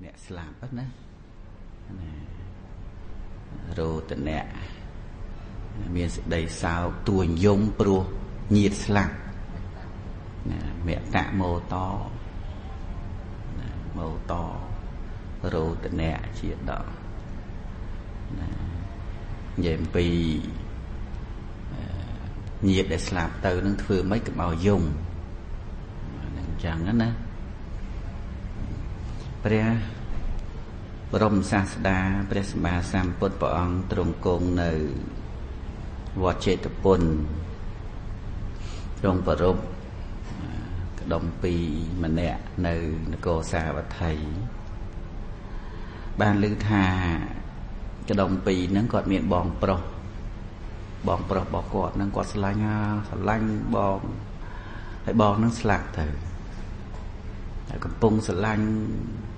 nè slap hết nè rồi từ nè miền đầy sao tuổi giống pro nhiệt slap mẹ tạ màu to rồi từ nè chuyện đó vậy vì nhiệt để slap từ nó thừa mấy cái màu dùng chẳng đó nè Prea Brom Sasda Presma Samput Pong Trong Công Nơi Vọt Chế Tập Quân Trong Brom Đồng Pì Mà Nẹ Nơi Cô Sa Và Thầy Ban Lưu Thà Cái đồng Pì Nó còn miệng bòn pro bỏ quạt Nó còn sả lanh bòn Hãy bòn nó sạc thử còn pung sả lanh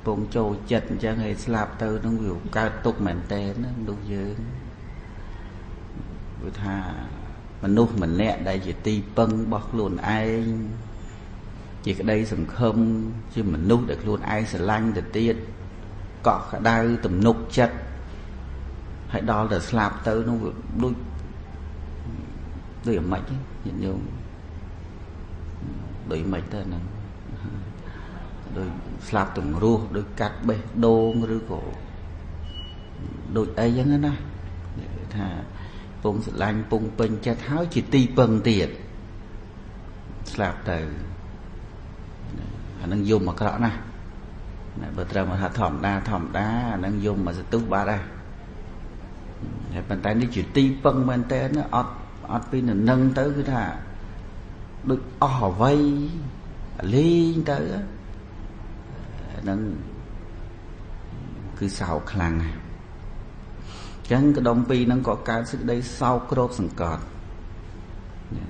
pung trâu chật cho người slap từ nó biểu cao tục mảnh tên nó đúng chứ người ta mình nuốt mình nẹ đây chỉ ti pâng bọc luôn ai chỉ cái đây sừng khâm chứ mình nuốt được luôn ai sả lanh được tiết cọ cả đau tầm nục chật hãy đó là slap từ nó đôi đôi ở mạch nhìn như đôi mạch tên là đôi slap từng rùa đôi cắt bê đô rư cổ đôi ấy giống đó thà pung sả lanh pung pin cha tháo chỉ ti pần tiệt slap từ năng dùng mà cái đó nè bữa trưa mà thỏm đá năng dùng mà sẽ tút ba đây bàn tay đi chỉ ti pần bàn tay nó ọt pin là nâng tới cái thà đôi vây liên tới nâng cứ sao khăn chẳng cái đồng pi nó có cái sự đây sau crop sừng cọt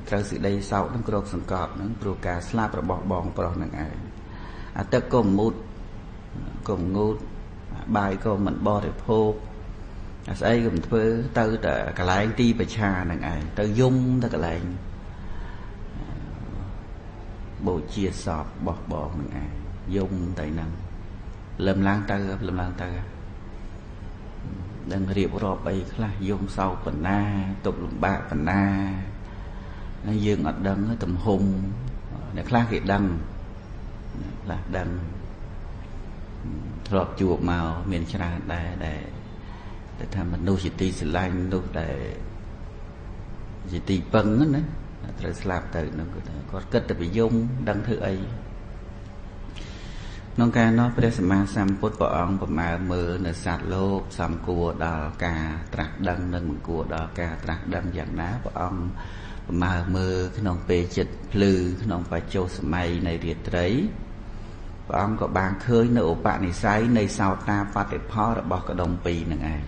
theo sự đây sau nó crop sừng cọt nó pro cá slap rồi bỏ bong pro năng ai tất cùng ngút bài có mình bo để phô ấy cũng thưa từ cả lại ti bạch trà năng ai từ dung từ cả lại bộ chia sọp bỏ năng ai dùng tại năng lâm lang ta đang riệp rọp ấy là dùng sau phần na tục lùng bạc phần na nó dương ở đằng tầm hùng để khác hiện đằng là đằng rọp chuột màu miền trà để tham mình nuôi chỉ sỉ lanh nuôi để chỉ pân đấy rồi slap từ nó có kết được bị dùng đằng thứ ấy nông ca nó phải xem sam put bỏ ông bỏ mà mưa nở sạt lô sam cua đào cà trạc đằng nâng cua đào cà trạc đằng dạng ná bỏ ông mà mưa cái nông pe chật lư cái nông phải châu sầm này riệt đấy bỏ ông có bàn khơi nở bạn này say này sao ta phát để phò bỏ cái đồng pì này ai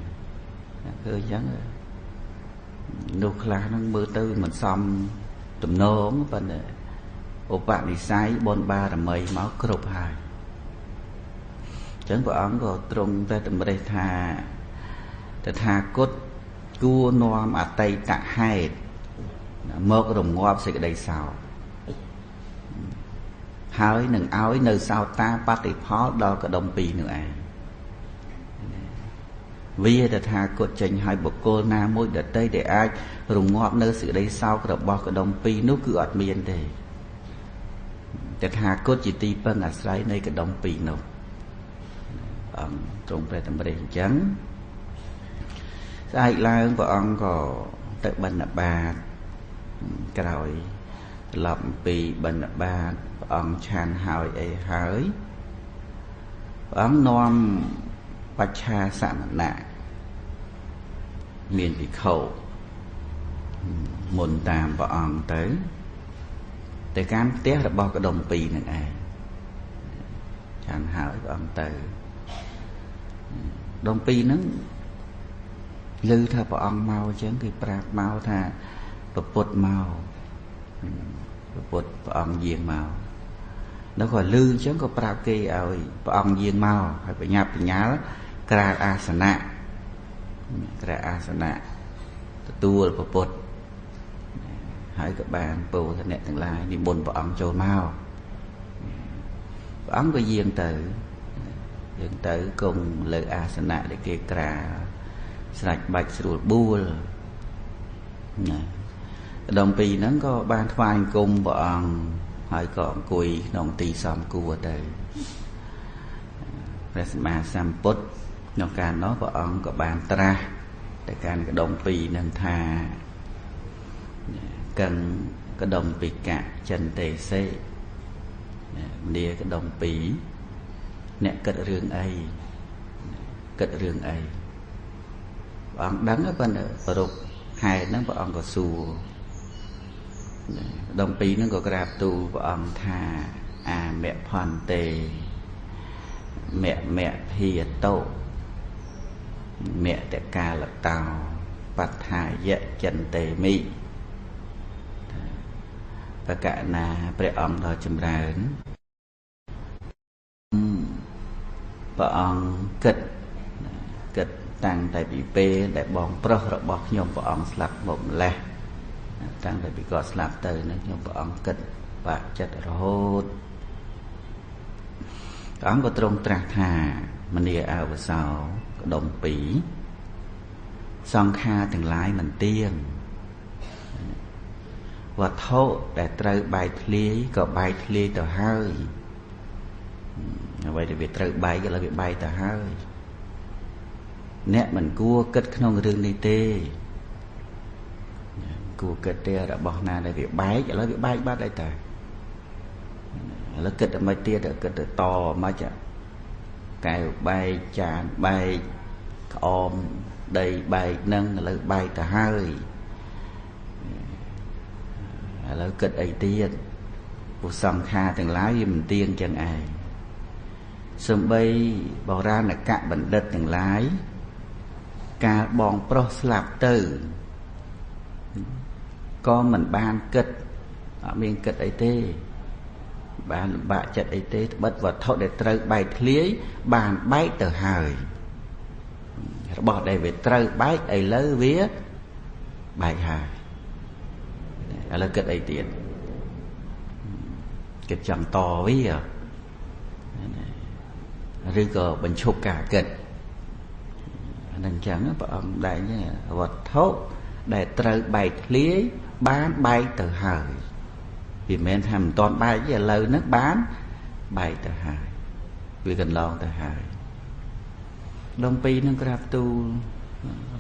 khơi trắng nô khla nó mưa tư mình xong tụm nô nó bên này bạn này say bon ba là mây máu crop hai chẳng có ông có trung ta tầm đây thà cốt cua noam ở tây tạ hai mơ cái đồng ngọc sẽ cái đây sao hơi nừng áo nơi sao ta bắt đi phó đó cái đồng pì nữa vì là thà cốt chành hai bộ cô na môi đợt tây để ai đồng ngọc nơi sự đây sao cái đồng bao cái đồng pì nó cứ ọt miên thì thà cốt chỉ ti phân ở trái nơi cái đồng pì nào trong về tầm bề trắng sai la của ông có tự bên là ba cái rồi lập vì bên là ba ông chan hỏi ấy hỏi ông nom bạch cha sẵn nạ miền bị khẩu mồn tàm của ông tới để cam tiếc là bao cái đồng pì này ai chan hỏi của ông tới đồng pi nó lư tha bỏ ông mau chứ thì prap mau tha bột mau bột ông giềng mau nó gọi lư chứ có prap kê ơi ông giềng mau phải phải nhập nhá kra asana tua bột hãy các bạn bồ thân nè tương lai đi buồn bỏ ông trôi mau ông có giềng từ យើងទៅគង់លើអាសនៈដែលគេក្រាស្រេចបាច់ស្រួលបួលណាដំពីហ្នឹងក៏បានថ្វាយអង្គមព្រះអង្គហើយក៏អង្គុយក្នុងទីសមគួរទៅព្រះសម្មាសម្ពុទ្ធក្នុងការនោះព្រះអង្គក៏បានត្រាស់ទៅកាន់កដុំពីរនឹងថាកិនកដុំពីកៈចិនទេសេមនីកដុំពីរអ្នកគិតរឿងអីគិតរឿងអីព្រះអង្គដឹងប៉ុន្តែប្រពហេតុហ្នឹងព្រះអង្គក៏សួរដុំពីរហ្នឹងក៏ក្រាបទូលព្រះអង្គថាអាមៈផន្តេមៈភិយតោមៈតកាលតោបត្ថាយៈចិនតេមិប្រកាសណាព្រះអង្គដ៏ចម្រើនព្រះអង្គគិតតាំងតែពីពេលដែលបងប្រុសរបស់ខ្ញុំព្រះអង្គស្លាប់មកម្លេះតាំងតែពីគាត់ស្លាប់ទៅនឹងខ្ញុំព្រះអង្គគិតបាក់ចិត្តរហូតព្រះអង្គក៏ទ្រង់ត្រាស់ថាមនីអវសោក្ដុំពីរសង្ខារទាំងឡាយមិនទៀងវត្ថុដែលត្រូវបែកធ្លាយក៏បែកធ្លាយទៅហើយអ្វីដែលវាត្រូវបែកក៏លើវាបែកទៅហើយអ្នកមិនគួរគិតក្នុងរឿងនេះទេគួរគិតទេរបស់ណាដែលវាបែកឥឡូវវាបែកបាត់ហើយតើឥឡូវគិតតែមិនទៀតគិតទៅតមិនកែវបែកចានបែកក្អមដីបែកនឹងឥឡូវបែកទៅហើយឥឡូវគិតអីទៀតពុសង្ខារទាំងឡាយវាមិនទៀងចឹងឯងសំបីបុរាណកបណ្ឌិតទាំងឡាយកាលបងប្រុសស្លាប់ទៅក៏មិនបានគិតអត់មានគិតអីទេបានលំបាកចិត្តអីទេត្បិតវត្ថុដែលត្រូវបែកធ្លាយបានបែកទៅហើយរបស់ដែលវាត្រូវបែកឥឡូវវាបែកហើយឥឡូវគិតអីទៀតគិតចង់តវាឬក៏បញ្ឈប់ការគិតអានឹងចឹងព្រះអង្គដែរចឹងវត្ថុដែលត្រូវបែកធ្លាយបានបែកទៅហើយវាមិនមែនថាមិនតាន់បែកទេឥឡូវហ្នឹងបានបែកទៅហើយវាកន្លងទៅហើយដុំពីរនឹងក្រាបទូល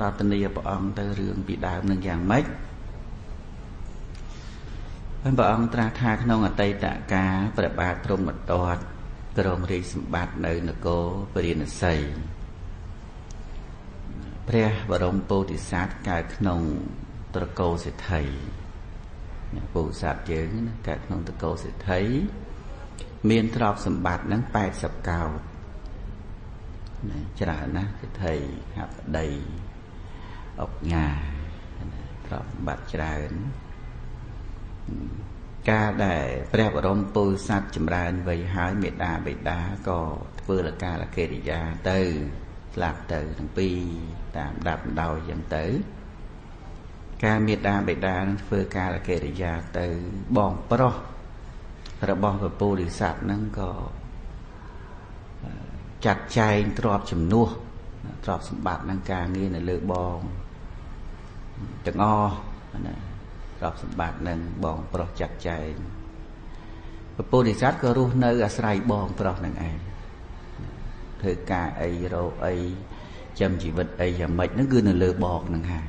រតនីព្រះអង្គទៅរឿងពីដើមនឹងយ៉ាងម៉េចព្រះអង្គត្រាស់ថាក្នុងអតីតកាលព្រះបាទព្រហ្មទត្តគ្រងរាជសម្បត្តិនៅនគរពរាណសីព្រះបរមពោធិសត្វកើតក្នុងត្រកូលសេដ្ឋីពោធិសត្វយើងណាកើតក្នុងត្រកូលសេដ្ឋីមានទ្រព្យសម្បត្តិហ្នឹង80កោដច្រើនណាស់សេដ្ឋីហបដីអុកញ៉ាទ្រព្យសម្បត្តិច្រើនការដែលព្រះបរមពុទ្ធសាសចម្រើនវ័យហើយមេដាបេដាក៏ធ្វើលកាលកិរិយាទៅស្លាប់ទៅទាំងពីរតាមដាប់ដោយយ៉ាងទៅការមេដាបេដានឹងធ្វើកាលកិរិយាទៅបងប្រុសរបស់ព្រះពោធិសត្វហ្នឹងក៏ចាត់ចែងទ្រព្យជំនួសទ្រព្យសម្បត្តិនឹងការងារនៅលើបងទាំងអស់ណាទ្រព្យសម្បត្តិនឹងបងប្រុសចាត់ចែងព្រះពោធិសត្វក៏រស់នៅអាស្រ័យបងប្រុសនឹងឯងធ្វើការអីរកអីចាំជីវិតអីយ៉ាងម៉េចហ្នឹងគឺនៅលើបងនឹងហើយ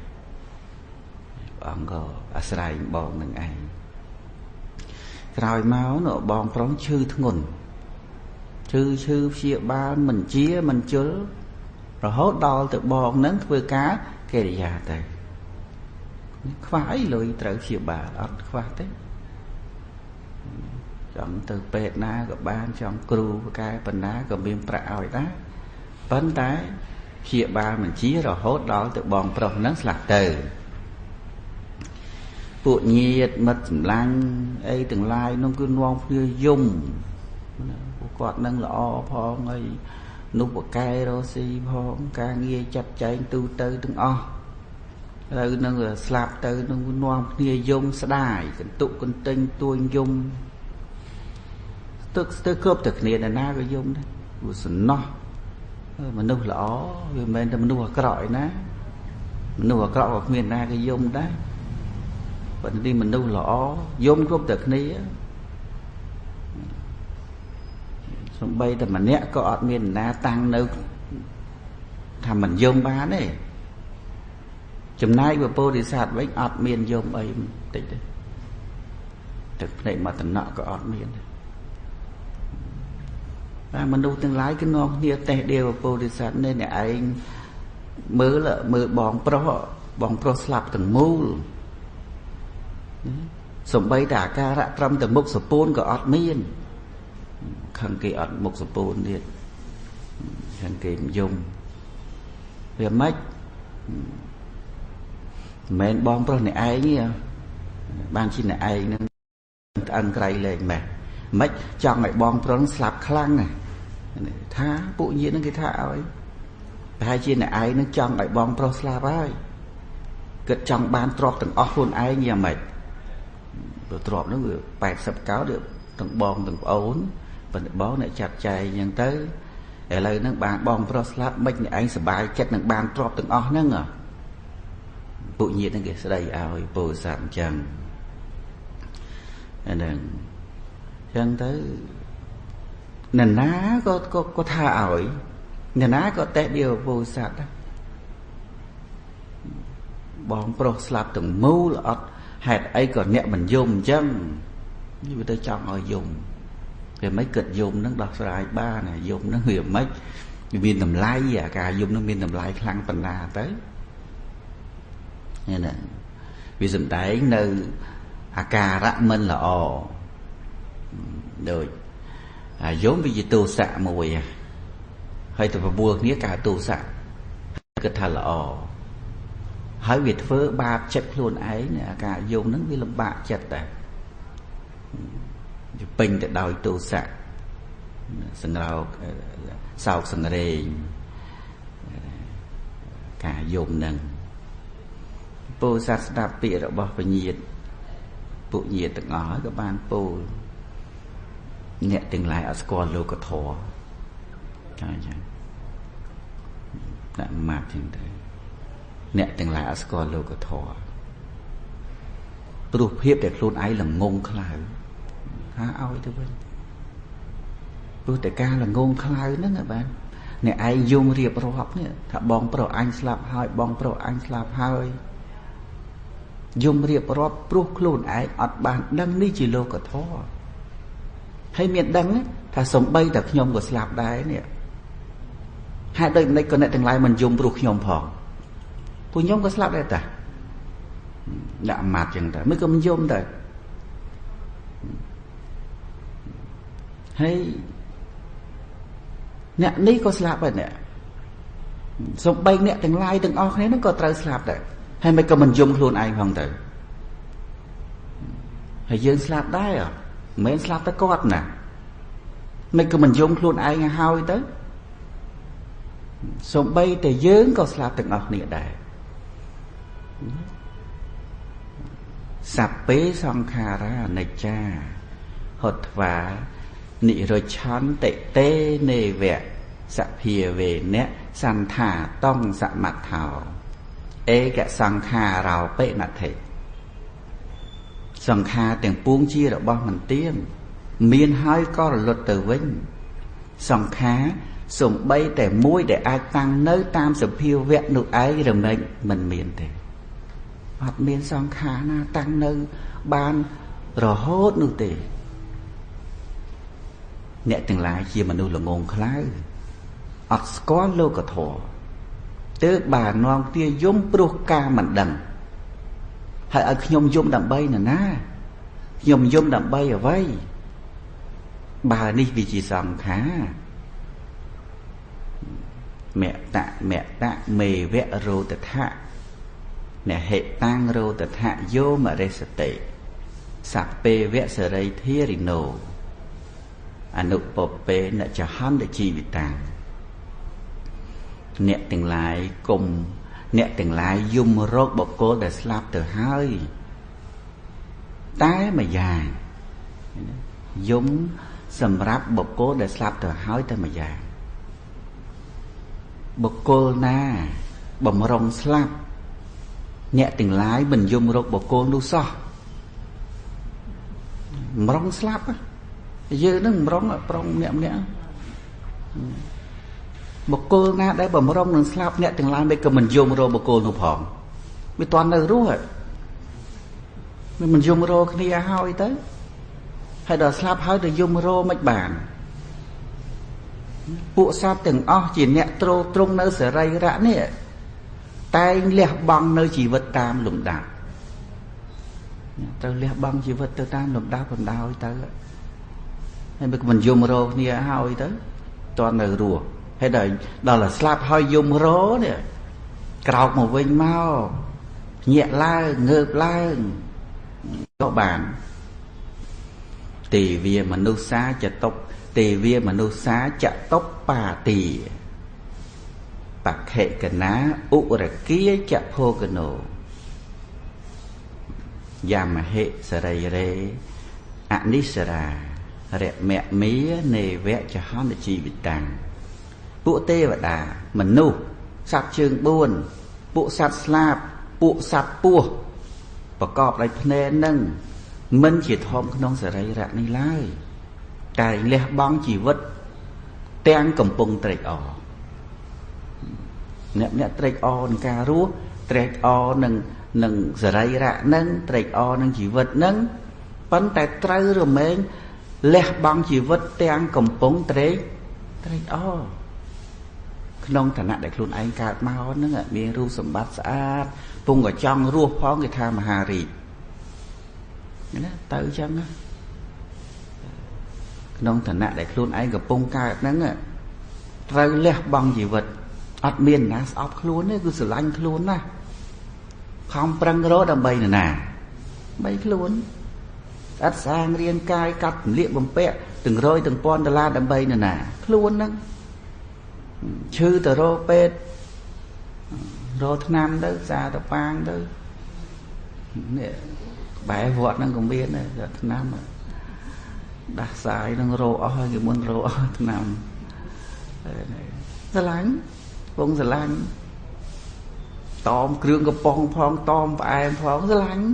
ព្រះអង្គក៏អាស្រ័យបងនឹងឯងក្រោយមកនោះបងប្រុសឈឺធ្ងន់ឈឺព្យាបាលមិនជាមិនជល់រហូតដល់ទៅបងនឹងធ្វើការកិរិយាទៅខ្វះអីលុយត្រូវព្យាបាលអត់ខ្វះទេចង់ទៅពេទ្យណាក៏បានចង់គ្រូបកែបណ្ណាក៏មានប្រាក់ឲ្យដែរប៉ុន្តែព្យាបាលមិនជារហូតដល់ទៅបងប្រុសនឹងស្លាប់ទៅពួកញាតិមិត្តសម្លាញ់អីទាំងឡាយនោះគឺនាំគ្នាយំពួកគាត់នឹងល្អផងហើយនោះបកែរស់ស៊ីផងការងារចាត់ចែងទូទៅទាំងអស់ហើយនឹងស្លាប់ទៅនឹងនាំគ្នាយំស្ដាយកន្ទុកកន្ទិញទួញយំទឹកស្ទើរគ្រប់តែគ្នាណាក៏យំដែរព្រោះសំណោះ មនុស្សល្អវាមិនមែនតែមនុស្សអាក្រក់ឯណាមនុស្សអាក្រក់ក៏គ្មានណាគេយំដែរប៉ុន្តែមនុស្សល្អយំគ្រប់តែគ្នាសំបីតែម្នាក់ក៏អត់មានណាតាំងនៅថាមិនយំបានទេចំណែកពពោធិសត្វវិញអត់មានយំអីបន្តិចទេទឹកភ្នែកមកតំណក់ក៏អត់មានដែរតែមនុស្សទាំងឡាយគឺនាំគ្នាតេះដៀវពពោធិសត្វនេះអ្នកឯងមើលបងប្រុសស្លាប់ទាំងមូលសំបីតែអាការៈត្រឹមតែមុខសពួនក៏អត់មានខឹងគេអត់មុខសពួនទៀតខឹងគេយំវាមិនមែនបងប្រុសអ្នកឯងទេបានជាអ្នកឯងនឹងត្អឹងក្រៃលែងម៉េះមិនចង់ឲ្យបងប្រុសស្លាប់ខ្លាំងថាពួកញាតិនឹងគេថាឲ្យប្រហែលជាអ្នកឯងនឹងចង់ឲ្យបងប្រុសស្លាប់ហើយគិតចង់បានទ្រព្យទាំងអស់ខ្លួនឯងយ៉ាងម៉េចព្រោះទ្រព្យនោះវា80កោដទាំងបងទាំងប្អូនប៉ុន្តែបងអ្នកចាត់ចែងអញ្ចឹងទៅឥឡូវហ្នឹងបានបងប្រុសស្លាប់មិនអ្នកឯងសុបាយចិត្តនឹងបានទ្រព្យទាំងអស់ហ្នឹងពួកញាតិហ្នឹងគេស្ដីឲ្យពោធិសត្វអញ្ចឹងហ្នឹងអញ្ចឹងទៅអ្នកណាក៏ថាឲ្យអ្នកណាក៏តេះដៀវពោធិសត្វដែរបងប្រុសស្លាប់ទាំងមូលអត់ហេតុអីក៏អ្នកមិនយំអញ្ចឹងនេះវាទៅចង់ឲ្យយំវាមិនគិតយំហ្នឹងដោះស្រាយបានយំហ្នឹងវាមិនវាមានតម្លៃអាការយំហ្នឹងមានតម្លៃខ្លាំងប៉ុណ្ណាទៅនេះណាវាសំដែងនៅអាការៈមិនល្អដូចយំវាជាទោសៈមួយហើយទៅបបួលគ្នាការទោសៈគិតថាល្អហើយវាធ្វើបាបចិត្តខ្លួនឯងអាការយំហ្នឹងវាលំបាកចិត្តដែរវាពេញទៅដោយទោសៈសង្រោកសោកសង្រេងការយំហ្នឹងពោធិសត្វស្ដាប់ពាក្យរបស់ពញាតិពួកញាតិទាំងអស់ហើយក៏បានពោលអ្នកទាំងឡាយអត់ស្គាល់លោកធម៌ចា៎ចា៎ដាក់ម៉ាក់ចឹងទៅអ្នកទាំងឡាយអត់ស្គាល់លោកធម៌ព្រោះភាពដែលខ្លួនឯងល្ងងខ្លៅថាឲ្យទៅវិញព្រោះតែការល្ងងខ្លៅហ្នឹងបាទអ្នកឯងយំរៀបរាប់នេះថាបងប្រុសអញស្លាប់ហើយបងប្រុសអញស្លាប់ហើយយំរៀបរាប់ព្រោះខ្លួនឯងអត់បានដឹងនេះជាលោកធម៌ហើយមានដឹងថាសំបីតែខ្ញុំក៏ស្លាប់ដែរនេះហេតុដូចម្តេចក៏អ្នកទាំងឡាយមិនយំព្រោះខ្ញុំផងពួកខ្ញុំក៏ស្លាប់ដែរតាដាក់ម៉ាត់ចឹងតែមិនក៏មិនយំទៅហើយអ្នកនេះក៏ស្លាប់ដែរអ្នកសំបីអ្នកទាំងឡាយទាំងអស់គ្នាហ្នឹងក៏ត្រូវស្លាប់ដែរហើយមិនក៏មិនយំខ្លួនឯងផងទៅហើយយើងស្លាប់ដែរមិនមែនស្លាប់តែគាត់ណាមិនក៏មិនយំខ្លួនឯងហើយទៅសំបីតែយើងក៏ស្លាប់ទាំងអស់គ្នាដែរសัพពេសង្ខារាអនិច្ចាហុទ្វានិរច្ឆន្តិតេនេវៈសភាវេណៈសន្ធាតងសមត្ថោឯកសង្ខារោបិណដ្ឋិសង្ខារទាំងពួងជារបស់មិនទៀងមានហើយក៏រលត់ទៅវិញសង្ខារសំបីតែមួយដែលអាចតាំងនៅតាមសភាវៈនោះឯងរមែងមិនមានទេអត់មានសង្ខារណាតាំងនៅបានរហូតនោះទេអ្នកទាំងឡាយជាមនុស្សល្ងងខ្លៅអត់ស្គាល់លោកធម៌ទើបបាននាំគ្នាយំព្រោះការមិនដឹងហើយឲ្យខ្ញុំយំដើម្បីនរណាខ្ញុំយំដើម្បីអ្វីបើនេះវាជាសង្ខារមតមេវៈរោតថៈនហេតាំងរោតថៈយោមរិសតិសពេវៈសរិធារិណោអនុពពេនចហន្តជីវិតាអ្នកទាំងឡាយគុំអ្នកទាំងឡាយយំរកបុគ្គលដែលស្លាប់ទៅហើយតែម្យ៉ាងយំសម្រាប់បុគ្គលដែលស្លាប់ទៅហើយតែម្យ៉ាង บกลนาบ่มรองสลับเนี่ยถึงหลายมันยมรกบกลดูซอมรองสลับเยอะนึงมรองปรองเนี่ยบกลนาได้บ่มรองหนึ่งสลับเนี่ยถึงหลายไปก็มันยมรกบกลนูผองไม่ตอนนั้นรู้มันยมรกนี่หายtớiให้ดอกสลับหายแต่ยมรกไม่บานពួកសត្វទាំងអស់ជាអ្នកទ្រទ្រង់នៅសរីរៈនេះតែងលះបង់នៅជីវិតតាមលំដាប់ត្រូវលះបង់ជីវិតទៅតាមលំដាប់បណ្ដោយទៅហើយមិនយំរោគ្នាហើយទៅតើនៅរស់ហើយដល់តែស្លាប់ហើយយំរោនេះក្រោកមកវិញមកញាក់ឡើងងើបឡើងក៏បានទេវាមនុស្សសាចតុបទេវាមនុស្សសាចតុបបាទីបខេកណាឧរគាចភោគណោយាមហេសរិរេអនិសរារមៈមីនេវៈចហន្តជីវិតាំងពួកទេវតាមនុស្សសត្វជើង4ពួកសត្វស្លាបពួកសត្វពស់ប្រកបដោយភ្នែននឹងមិនជាធំក្នុងសរីរៈនេះឡើយតែលះបង់ជីវិតទាំងកំពុងត្រេកអរអ្នកត្រេកអរនឹងការរស់ត្រេកអរនឹងសរីរៈនឹងត្រេកអរនឹងជីវិតនឹងប៉ុន្តែត្រូវរមែងលះបង់ជីវិតទាំងកំពុងត្រេកអរក្នុងឋានៈដែលខ្លួនឯងកើតមកហ្នឹងមានរូបសម្បត្តិស្អាតពងក៏ចង់រស់ផងគេថាមហារីកណាទៅអញ្ចឹងណាក្នុងឋានៈដែលខ្លួនឯងកំពុងកើតហ្នឹងត្រូវលះបង់ជីវិតអត់មានណាស្អប់ខ្លួនទេគឺស្រឡាញ់ខ្លួនណាខំប្រឹងរកដើម្បីណាបីខ្លួនអត់សាងរាងកាយកាត់លៀកបំពាក់ទាំងរយទាំងពាន់ដុល្លារដើម្បីណាខ្លួនហ្នឹងឈឺទៅរកពេទ្យរកថ្នាំទៅសាទៅប៉ាងទៅនេះបែរវត្តហ្នឹងក៏មានដែរថ្នាំដាស់សាយនឹងរោអស់ហើយគេមុនរោអស់ឆ្នាំស្រឡាញ់ពងស្រឡាញ់តอมគ្រឿងកំប៉ុងផងតอมផ្អែមផងស្រឡាញ់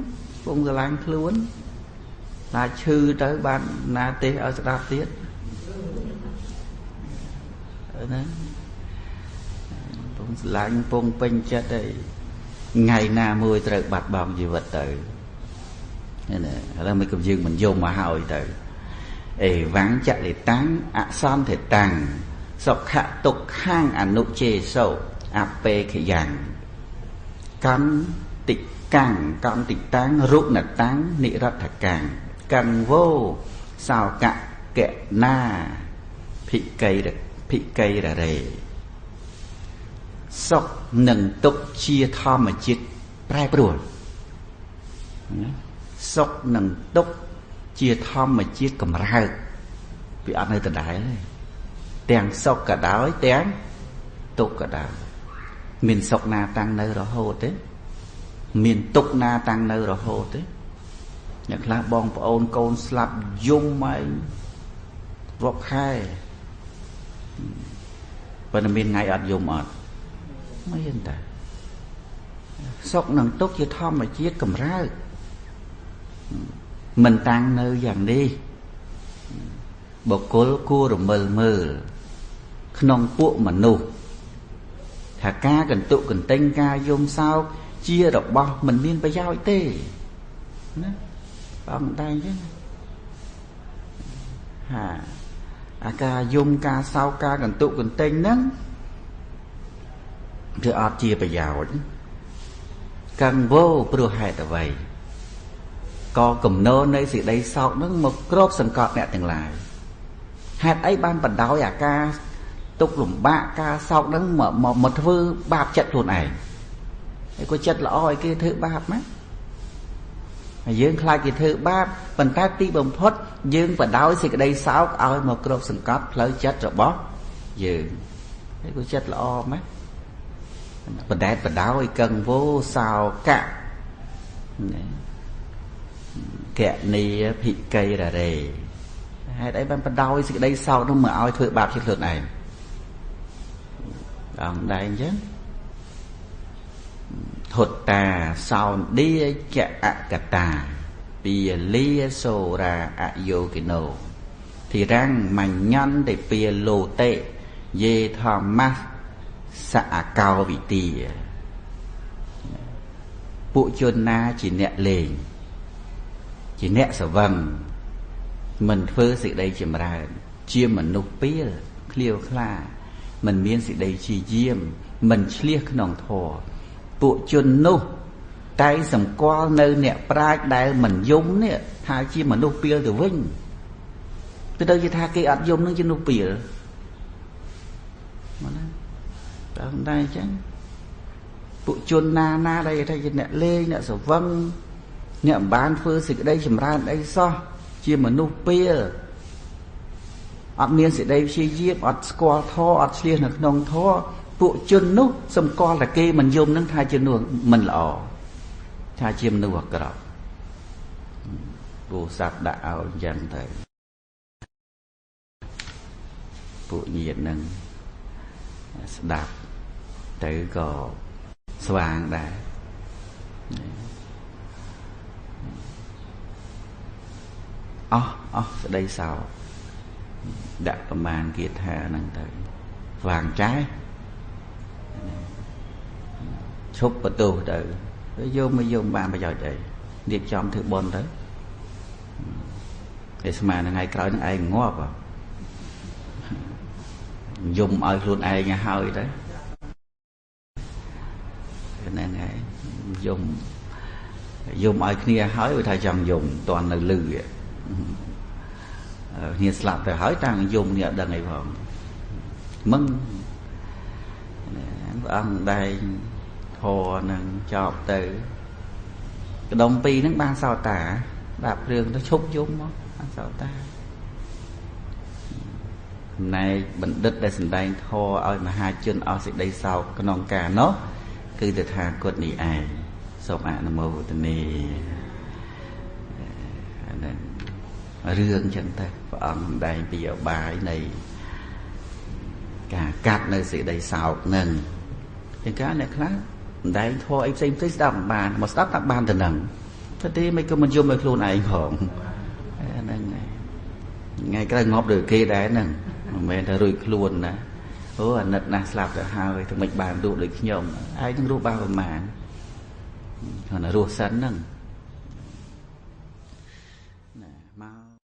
ពងស្រឡាញ់ខ្លួនណាឈឺទៅបានណាទេឲ្យស្ដាប់ទៀតណាពងស្រឡាញ់ពងពេញចិត្តហើយថ្ងៃណាមួយត្រូវបាត់បង់ជីវិតទៅណាឥឡូវមិនក៏យើងមិនយំមកហើយទៅអេវាំងចលិតាំងអសន្តិតាំងសុខៈទុក្ខាំងអនុជេសោអបេខយ៉ាងកម្មតិកាំងកម្មតិតាំងរុណតាំងនិរដ្ឋកាំងកង្វោសោកៈកៈណាភិកៃររេសុខនិងទុក្ខជាធម្មជាតិប្រែប្រួលសុខនិងទុក្ខជាធម្មជាតិកម្រើកវាអត់នៅដដែលទេទាំងសុខក៏ដោយទាំងទុក្ខក៏ដោយមានសុខណាតាំងនៅរហូតទេមានទុក្ខណាតាំងនៅរហូតទេអ្នកខ្លះបងប្អូនកូនស្លាប់យំមករាប់ខែប៉ុន្តែមានថ្ងៃអត់យំអត់មានតែសុខនិងទុក្ខជាធម្មជាតិកម្រើកមិនតាំងនៅយ៉ាងនេះបុគ្គលគួររមិលមើលក្នុងពួកមនុស្សថាការកន្ទុកកន្ទិញការយំសោកជារបស់មិនមានប្រយោជន៍ទេណាបងតែអញ្ចឹងហាអាការយំការសោកការកន្ទុកកន្ទិញហ្នឹងវាអត់ជាប្រយោជន៍កង្វោព្រោះហេតុអ្វីក៏កំណរនៃសេចក្តីសោកនឹងមកគ្របសង្កត់អ្នកទាំងឡាយហេតុអីបានបណ្ដោយអាការទុក្ខលំបាកការសោកនឹងមកធ្វើបាបចិត្តខ្លួនឯងហើយក៏ចិត្តល្អឲ្យគេធ្វើបាបណាហើយយើងខ្លាចគេធ្វើបាបប៉ុន្តែទីបំផុតយើងបណ្ដោយសេចក្តីសោកឲ្យមកគ្របសង្កត់ផ្លូវចិត្តរបស់យើងហើយក៏ចិត្តល្អម៉េចបណ្ដែតបណ្ដោយកង្វោសោកៈកនីភិកៃររេហេតុអីបានបណ្ដោយសេចក្តីសោកនោះមកឲ្យធ្វើបាបជាខ្លួនឯង ông đây chứ thuật tà sau đi chạ cả tà bìa lia sô ra ayokino thì răng mảnh nhăn để bìa lô tệ dê thomas xạ cao vị tìa bộ chôn na chỉ nẹ lền chỉ nẹ sở vầm mình phơ sự đây chìm ra chia mình nụ bia khliêu khla mình miên sự đây chỉ diêm mình liếc nòng thò bộ chôn nụ tay sầm qua nơi nẹ prai đại mình dùng nè thay chia mình nụ bia từ vinh từ đâu chỉ tha cái ạt dùng nó chỉ nụ bia mà đó đây chứ bộ chôn na đây thay nẹ lê nẹ sở vâng nẹ bán phơ sự đây chìm ra đây so chia mà nụ bia ọt miên sẽ đây chia diếp ọt squall thô ọt liên được nông thô bộ chân nút xâm co là kê mình dùng nâng thai chân nuộc mình lọ thai chiêm nuộc cái đó bộ sạp đạo dần thầy bộ nhiệt nâng đạp tới có xoàng đại sẽ đây sao đãประมาณ kia tha năng tới vàng trái chúc bật tù tới vô mới vô bàn bây giờ đây điệp chọn thử bồn tới để mà ngày cởi nó ai ngó vào dùng ơi luôn ai nghe hơi đấy nên ngày dùng ơi kia hỏi với thầy chồng dùng toàn là lư vậy hiện sạp phải hỏi trang dùng nhờ đằng này phòng mừng ông đây hồ nâng chọc từ cái đồng pi nó ban sao tả đạp rương nó chúc dung đó ban sao ta này bệnh đứt đây sừng đây thô ơi mà hai chân ở sẽ đây sau cái non cà nó cứ từ thang cột nỉ ai xong ạ nó màu từ nỉ rương chân ta ông đây bây giờ bài này cả cắt nơi sự đây sao nâng thì cái này khác đây thôi em xem thấy đọc bàn một start đọc bàn từ nâng thế thì mấy cái mình dùng mấy luôn này hưởng ngay cái ngóp được kia đấy nâng mình ta rồi luôn nè ố nật nà slap được hai thì mình bàn đủ được nhom ai cũng đủ bao mà còn là ruột sắn nâng